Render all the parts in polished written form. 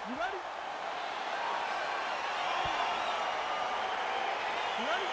You ready? You ready?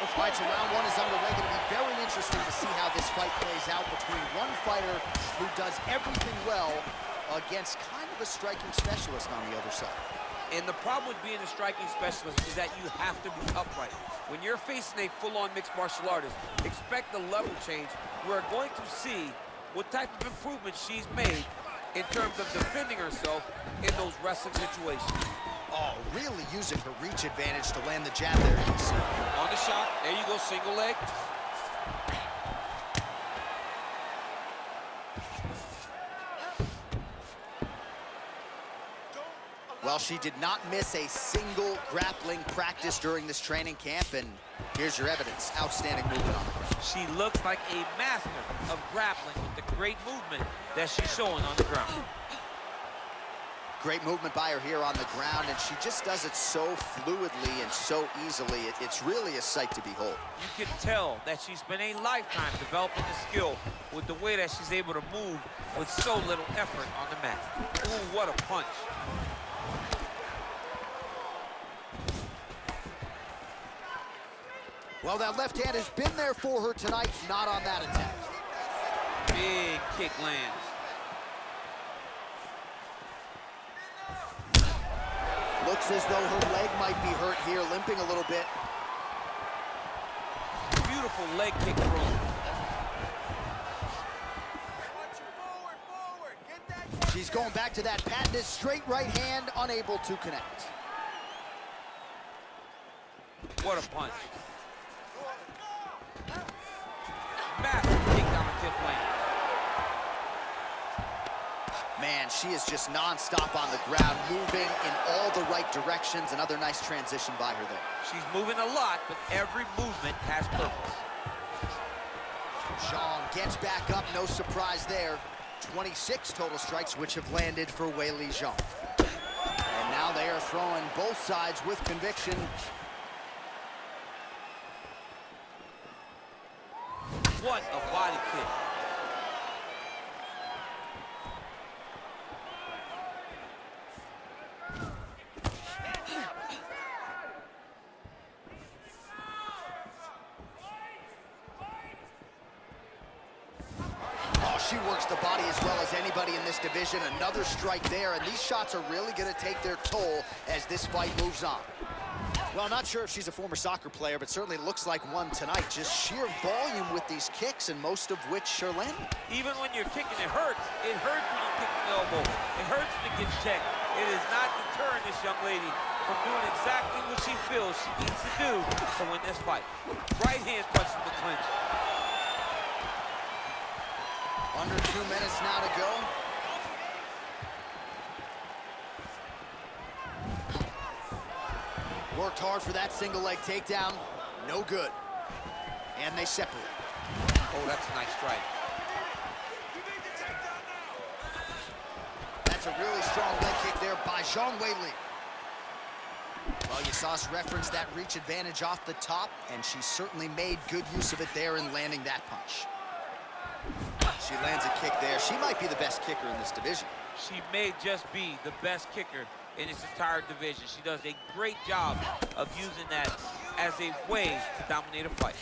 All right, so round one is underway. Going to be very interesting to see how this fight plays out between one fighter who does everything well against kind of a striking specialist on the other side. And the problem with being a striking specialist is that you have to be upright. When you're facing a full-on mixed martial artist, expect the level change. We're going to see what type of improvement she's made in terms of defending herself in those wrestling situations. Oh, really using her reach advantage to land the jab there. On the shot, there you go, single leg. Well, she did not miss a single grappling practice during this training camp, and here's your evidence. Outstanding movement on the ground. She looks like a master of grappling with the great movement that she's showing on the ground. Great movement by her here on the ground, and she just does it so fluidly and so easily. It's really a sight to behold. You can tell that she spent a lifetime developing the skill with the way that she's able to move with so little effort on the mat. Ooh, what a punch. Well, that left hand has been there for her tonight, not on that attack. Big kick lands. Looks as though her leg might be hurt here, limping a little bit. Beautiful leg kick throw. She's going back to that patented straight right hand, unable to connect. What a punch. Massive takedown and tip land. Man, she is just non-stop on the ground, moving in all the right directions. Another nice transition by her there. She's moving a lot, but every movement has purpose. Zhang gets back up, no surprise there. 26 total strikes, which have landed for Weili Zhang. And now they are throwing both sides with conviction. What a body kick. Oh, she works the body as well as anybody in this division. Another strike there, and these shots are really going to take their toll as this fight moves on. Well, not sure if she's a former soccer player, but certainly looks like one tonight. Just sheer volume with these kicks, and most of which are landing. Even when you're kicking, it hurts. It hurts when you kick the elbow. It hurts when it gets checked. It is not deterring this young lady from doing exactly what she feels she needs to do to win this fight. Right hand punches the clinch. Under 2 minutes now to go. Worked hard for that single leg takedown. No good. And they separate. Oh, that's a nice strike. That's a really strong leg kick there by zhangweili. Well, you saw us reference that reach advantage off the top, and she certainly made good use of it there in landing that punch. She lands a kick there. She might be the best kicker in this division. She may just be the best kicker in this entire division. She does a great job of using that as a way to dominate a fight.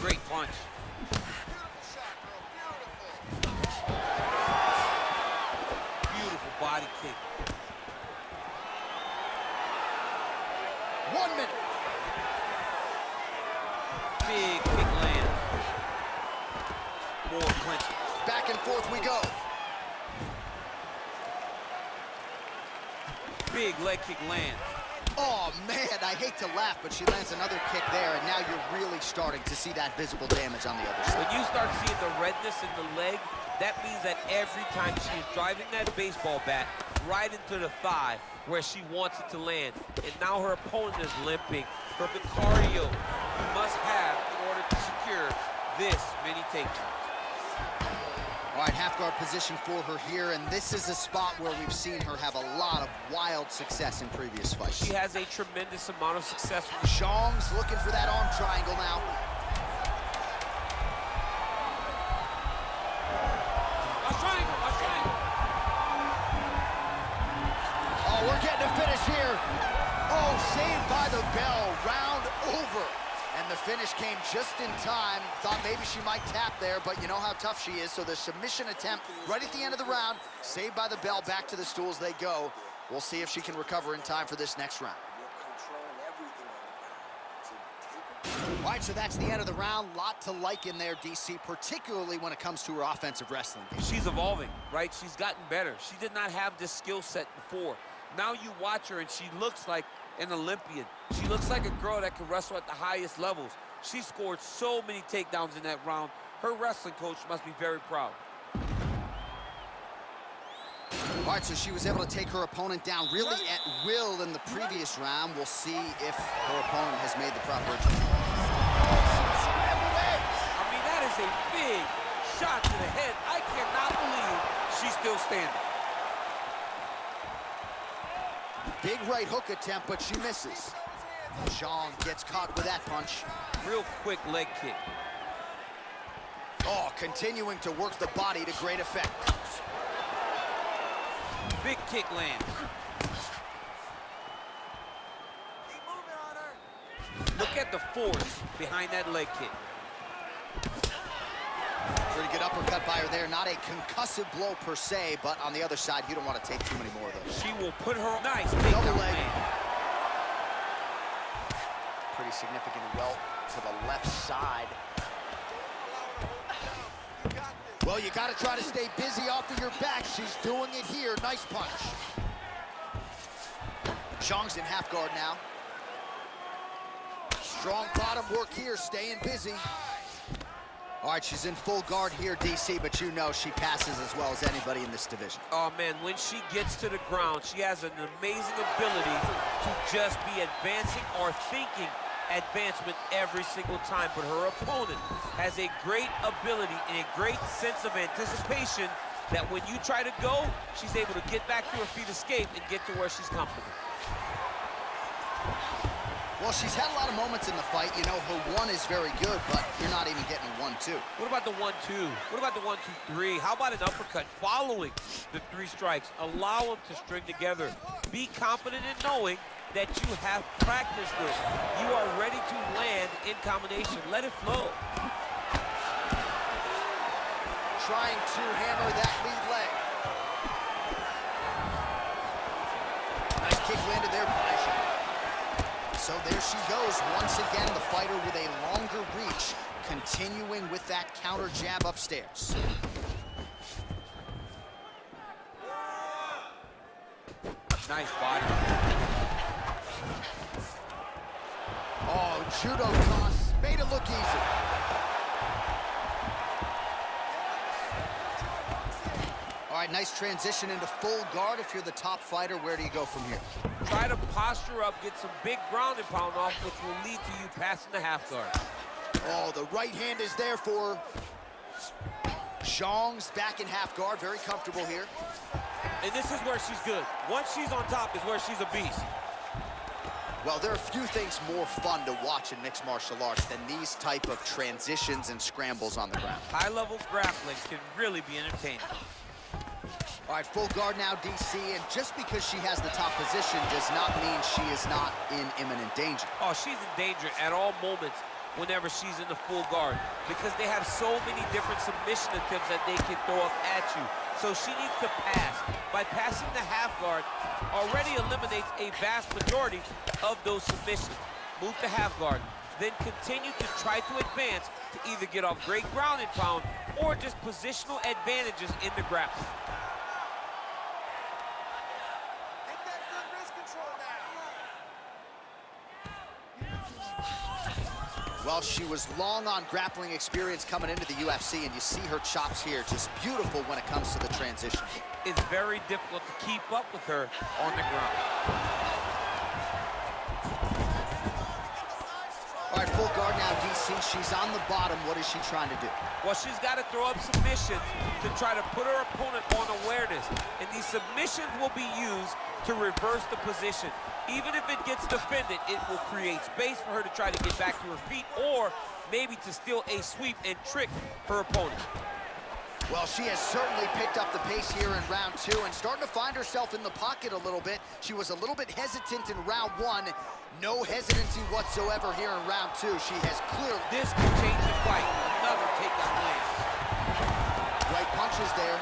Great punch. Beautiful body kick. 1 minute. Big kick land. More clinching. Back and forth we go. Big leg kick land. Oh, man, I hate to laugh, but she lands another kick there, and now you're really starting to see that visible damage on the other side. When you start seeing the redness in the leg, that means that every time she is driving that baseball bat right into the thigh where she wants it to land, and now her opponent is limping from the cardio you must have in order to secure this many takedowns. All right, half guard position for her here, and this is a spot where we've seen her have a lot of wild success in previous fights. She has a tremendous amount of success. Zhang's looking for that arm triangle now. And the finish came just in time. Thought maybe she might tap there, but you know how tough she is. So the submission attempt right at the end of the round, saved by the bell, back to the stools they go. We'll see if she can recover in time for this next round. All right, so that's the end of the round. Lot to like in there, DC, particularly when it comes to her offensive wrestling game. She's evolving, right? She's gotten better. She did not have this skill set before. Now you watch her, and she looks like an Olympian. She looks like a girl that can wrestle at the highest levels. She scored so many takedowns in that round. Her wrestling coach must be very proud. All right, so she was able to take her opponent down really at will in the previous round. We'll see if her opponent has made the proper adjustment. I mean, that is a big shot to the head. I cannot believe she's still standing. Big right hook attempt, but she misses. Zhang gets caught with that punch. Real quick leg kick. Oh, continuing to work the body to great effect. Big kick lands. Look at the force behind that leg kick. Pretty good uppercut by her there. Not a concussive blow per se, but on the other side, you don't want to take too many more of those. She will put her nice Double leg. land. Pretty significant welt to the left side. Well, you got to try to stay busy off of your back. She's doing it here. Nice punch. Zhang's in half guard now. Strong bottom work here, staying busy. All right, she's in full guard here, DC, but you know she passes as well as anybody in this division. Oh, man, when she gets to the ground, she has an amazing ability to just be advancing or thinking advancement every single time. But her opponent has a great ability and a great sense of anticipation that when you try to go, she's able to get back to her feet, escape, and get to where she's comfortable. Well, she's had a lot of moments in the fight. You know, her one is very good, but you're not even getting 1-2. What about the 1-2? What about the 1-2-3? How about an uppercut following the 3 strikes? Allow them to string together. Be confident in knowing that you have practiced this. You are ready to land in combination. Let it flow. Trying to hammer that lead leg. Nice kick landed there by Zhang. So there she goes. Once again, the fighter with a longer reach, continuing with that counter jab upstairs. Nice body. Oh, judo toss. Made it look easy. All right, nice transition into full guard. If you're the top fighter, where do you go from here? Try to posture up, get some big ground and pound off, which will lead to you passing the half guard. Oh, the right hand is there for her. Zhang's back in half guard, very comfortable here. And this is where she's good. Once she's on top is where she's a beast. Well, there are few things more fun to watch in mixed martial arts than these type of transitions and scrambles on the ground. High-level grappling can really be entertaining. All right, full guard now, DC, and just because she has the top position does not mean she is not in imminent danger. Oh, she's in danger at all moments whenever she's in the full guard because they have so many different submission attempts that they can throw up at you. So she needs to pass. By passing the half guard, already eliminates a vast majority of those submissions. Move to half guard, then continue to try to advance to either get off great ground and pound or just positional advantages in the grappling. Well, she was long on grappling experience coming into the UFC, and you see her chops here, just beautiful when it comes to the transition. It's very difficult to keep up with her on the ground. All right, full guard now, DC. She's on the bottom. What is she trying to do? Well, she's got to throw up submissions to try to put her opponent on awareness. And these submissions will be used to reverse the position. Even if it gets defended, it will create space for her to try to get back to her feet or maybe to steal a sweep and trick her opponent. Well, she has certainly picked up the pace here in round 2 and starting to find herself in the pocket a little bit. She was a little bit hesitant in round 1. No hesitancy whatsoever here in round 2. She has clearly... This can change the fight. Another takedown lands. Right punches there.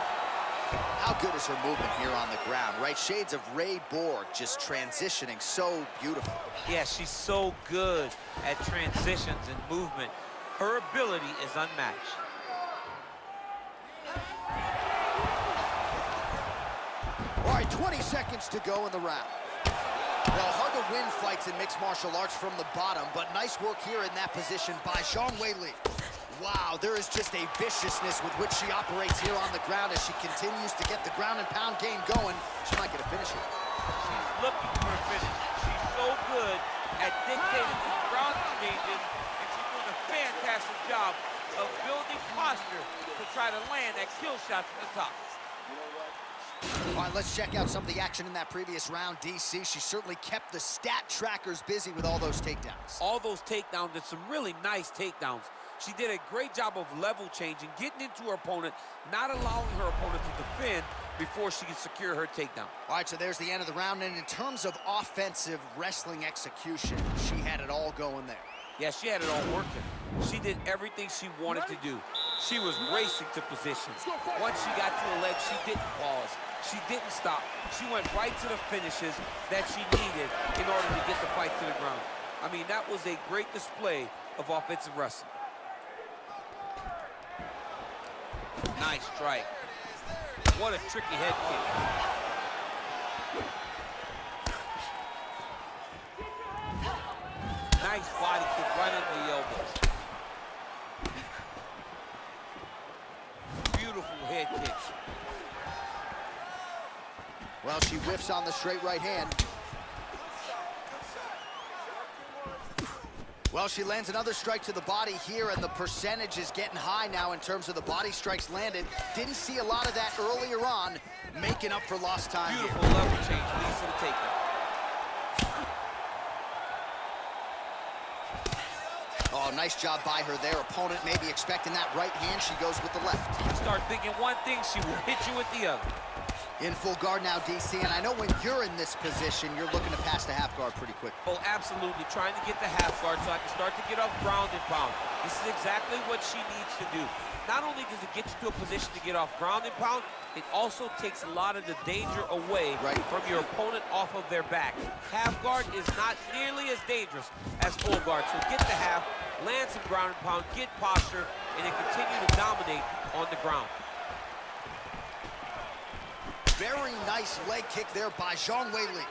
How good is her movement here on the ground, right? Shades of Ray Borg, just transitioning so beautiful. Yeah, she's so good at transitions and movement. Her ability is unmatched. All right, 20 seconds to go in the round. Well, hard to win fights in mixed martial arts from the bottom, but nice work here in that position by zhangweili. Wow, there is just a viciousness with which she operates here on the ground as she continues to get the ground and pound game going. She might get a finish here. She's looking for a finish. She's so good at dictating these ground exchanges, and she's doing a fantastic job of building posture to try to land that kill shot from the top. All right, let's check out some of the action in that previous round. DC, she certainly kept the stat trackers busy with all those takedowns. All those takedowns, and some really nice takedowns. She did a great job of level changing, getting into her opponent, not allowing her opponent to defend before she can secure her takedown. All right, so there's the end of the round, and in terms of offensive wrestling execution, she had it all going there. Yeah, she had it all working. She did everything she wanted to do. She was racing to position. Once she got to the leg, she didn't pause. She didn't stop. She went right to the finishes that she needed in order to get the fight to the ground. I mean, that was a great display of offensive wrestling. Nice strike. What a tricky head kick. Nice body kick right under the elbows. Beautiful head kicks. Well, she whiffs on the straight right hand. Well, she lands another strike to the body here, and the percentage is getting high now in terms of the body strikes landed. Didn't see a lot of that earlier on, making up for lost time. Beautiful here. level change, leads to the takedown. Oh, nice job by her there. Opponent may be expecting that right hand. She goes with the left. Start thinking one thing, she will hit you with the other. In full guard now, DC, and I know when you're in this position, you're looking to pass the half guard pretty quick. Oh, absolutely. Trying to get the half guard so I can start to get off ground and pound. This is exactly what she needs to do. Not only does it get you to a position to get off ground and pound, it also takes a lot of the danger away from your opponent off of their back. Half guard is not nearly as dangerous as full guard. So get the half, land some ground and pound, get posture, and then continue to dominate on the ground. Very nice leg kick there by zhangweili.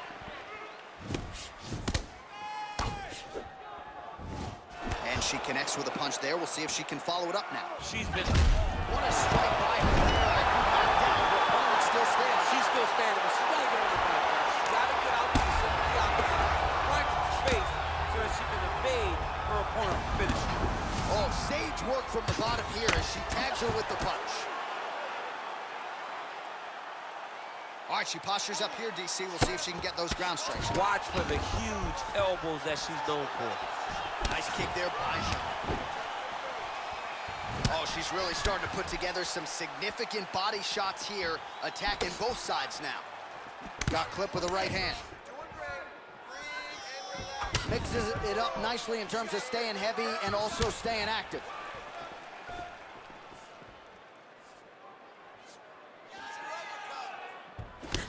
And she connects with a punch there. We'll see if she can follow it up now. She's been... What a strike by her there. I could not down. Her opponent still standing. She's still standing, but she's got to get on the ground. She's got to get out to the center of the octagon, find some space so that she can evade her opponent from finishing. Oh, sage work from the bottom here as she tags her with the punch. All right, she postures up here, DC. We'll see if she can get those ground strikes. Watch for the huge elbows that she's known for. Nice kick there by Zhang. Oh, she's really starting to put together some significant body shots here, attacking both sides now. Got clipped with the right hand. Mixes it up nicely in terms of staying heavy and also staying active.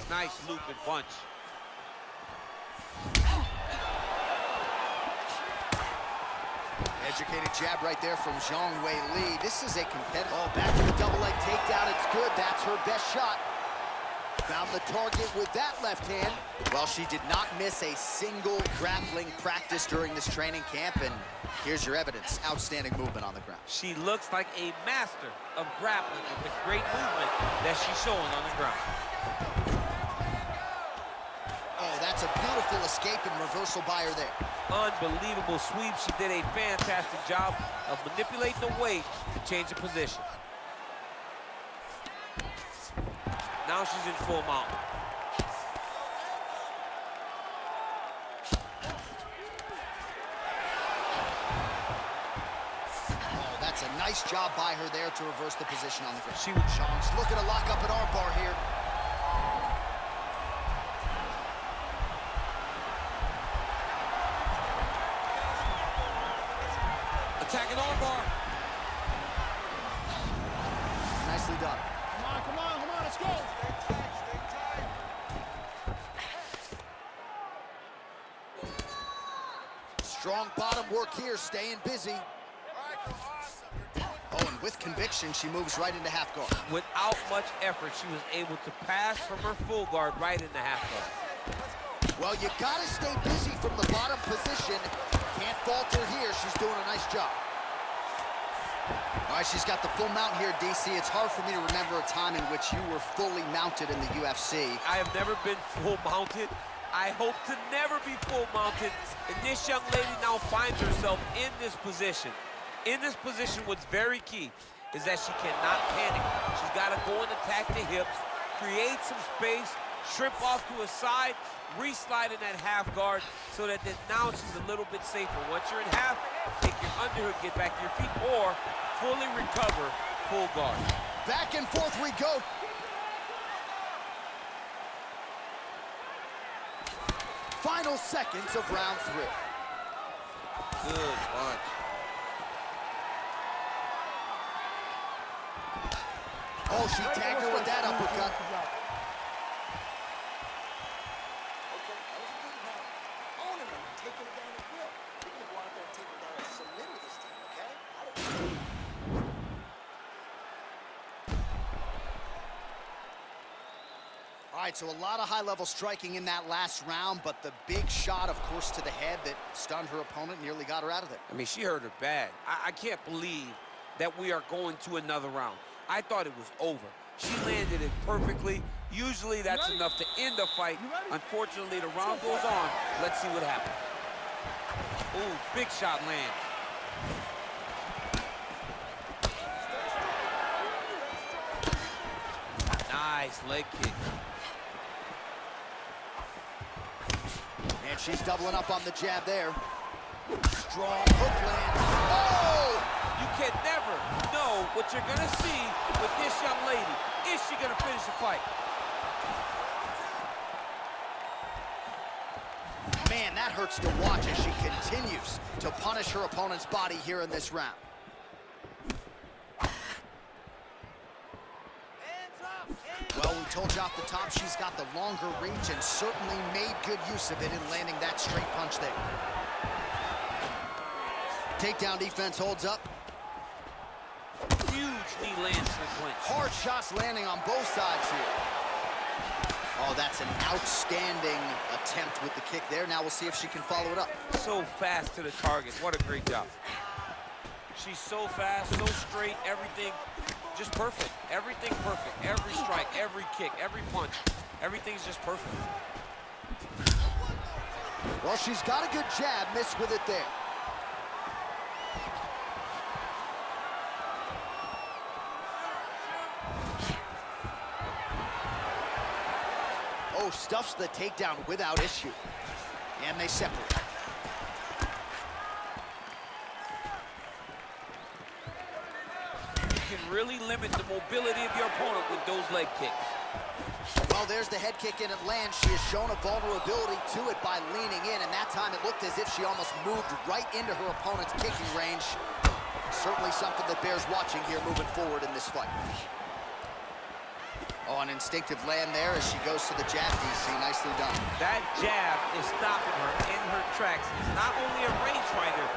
Nice loop and punch. Educated jab right there from zhangweili. This is a competitor. Oh, back to the double leg takedown. It's good. That's her best shot. Found the target with that left hand. Well, she did not miss a single grappling practice during this training camp, and here's your evidence. Outstanding movement on the ground. She looks like a master of grappling with the great movement that she's showing on the ground. Oh, that's a beautiful escape and reversal by her there. Unbelievable sweep. She did a fantastic job of manipulating the weight to change the position. Now she's in full mount. That's a nice job by her there to reverse the position on the ground. Zhang's looking to lock up an armbar here. Attacking armbar. Nicely done. Come on, let's go. Stay tight. Strong bottom work here, staying busy. Oh, and with conviction, she moves right into half guard. Without much effort, she was able to pass from her full guard right into half guard. Well, you gotta stay busy from the bottom position. Can't falter here. She's doing a nice job. All right, she's got the full mount here, DC. It's hard for me to remember a time in which you were fully mounted in the UFC. I have never been full mounted. I hope to never be full mounted. And this young lady now finds herself in this position. In this position, what's very key is that she cannot panic. She's got to go and attack the hips, create some space, shrimp off to a side, re-slide in that half guard so that then now she's a little bit safer. Once you're in half, take your underhook, get back to your feet, or fully recover full guard. Back and forth we go. Final seconds of round 3. Good punch. Oh, she tagged her with that uppercut. All right, so a lot of high-level striking in that last round, but the big shot, of course, to the head that stunned her opponent, nearly got her out of there. I mean, she hurt her bad. I can't believe that we are going to another round. I thought it was over. She landed it perfectly. Usually that's enough to end the fight. Unfortunately, the round goes on. Let's see what happens. Ooh, big shot land. Nice leg kick. And she's doubling up on the jab there. Strong hook land. Oh! You can never know what you're gonna see with this young lady. Is she gonna finish the fight? Man, that hurts to watch as she continues to punish her opponent's body here in this round. Well, we told you off the top, she's got the longer reach and certainly made good use of it in landing that straight punch there. Takedown defense holds up. Huge knee lands in the clinch. Hard shots landing on both sides here. Oh, that's an outstanding attempt with the kick there. Now we'll see if she can follow it up. So fast to the target. What a great job. She's so fast, so straight, everything just perfect. Everything perfect. Every strike, every kick, every punch. Everything's just perfect. Well, she's got a good jab, missed with it there. Oh, stuffs the takedown without issue. And they separate. You can really limit the mobility of your opponent with those leg kicks. Well, there's the head kick and it lands. She has shown a vulnerability to it by leaning in, and that time it looked as if she almost moved right into her opponent's kicking range. Certainly something that bears watching here moving forward in this fight. Oh, an instinctive land there as she goes to the jab, DC. Nicely done. That jab is stopping her in her tracks. It's not only a rangefinder.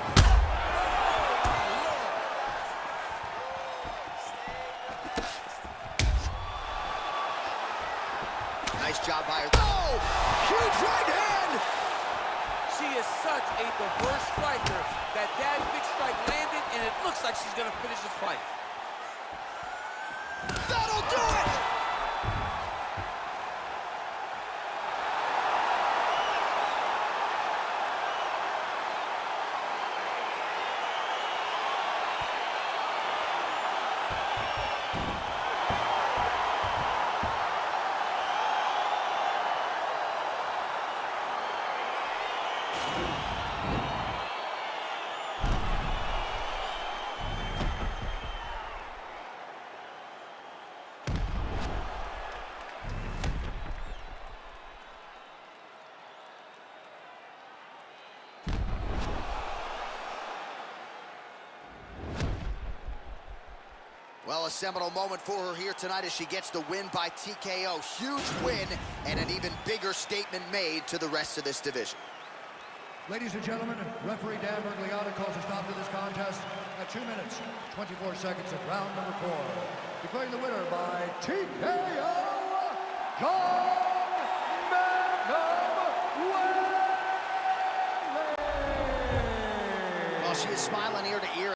Nice job by her. Oh! Huge right hand! She is such a diverse striker that big strike landed, and it looks like she's going to finish this fight. That'll do it! a seminal moment for her here tonight as she gets the win by TKO. Huge win and an even bigger statement made to the rest of this division. Ladies and gentlemen, referee Dan Bergliata calls a stop to this contest at 2 minutes, 24 seconds of round number 4. Declaring the winner by TKO, Well, she is smiling ear to ear.